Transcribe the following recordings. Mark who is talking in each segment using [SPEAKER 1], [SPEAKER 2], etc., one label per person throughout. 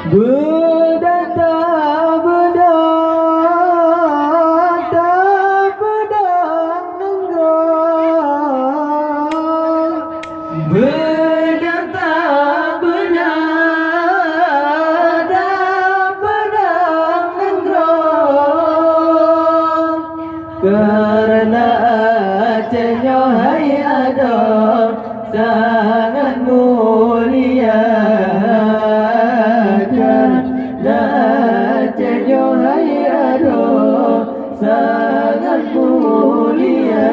[SPEAKER 1] Berdata berdata pedang nenggang. Berdata berdata pedang nenggang. Karena Acehnya hai ada sangat mulia. Karena Acehnya hai ada sangat mulia.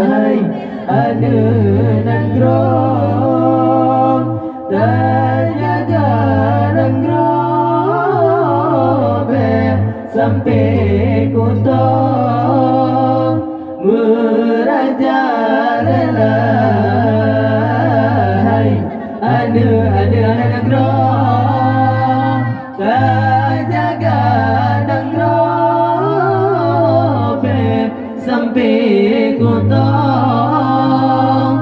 [SPEAKER 1] Hai ada nenggrong dan jaga nenggrong sampai kutong merajalela. Hai ada nenggrong jaga nenggrong sampai kutong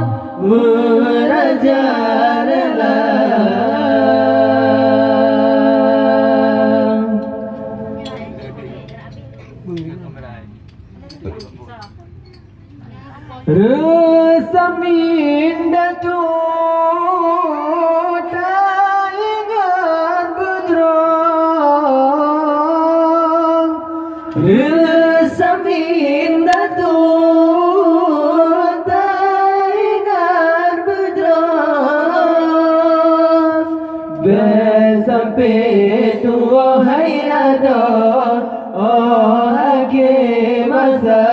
[SPEAKER 1] merajalela. Resamin datu tak ingat bedrong. Resamin datu tak ingat bedrong. Sampai tua hai ada oh hakim masa.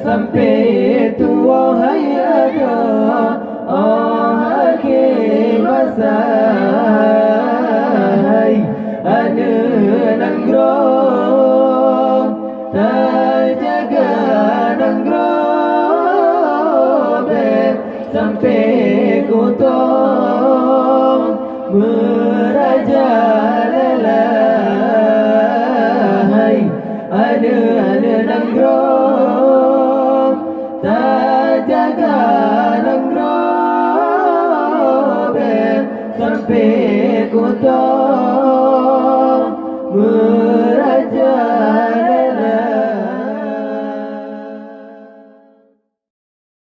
[SPEAKER 1] Sampai tua hai ada oh hakim masa. Hai ada nenggrong terjaga nenggrong sampai kutong merajalela. Hai ada nenggrong terjaga nenggrong sampai kutong merajalela.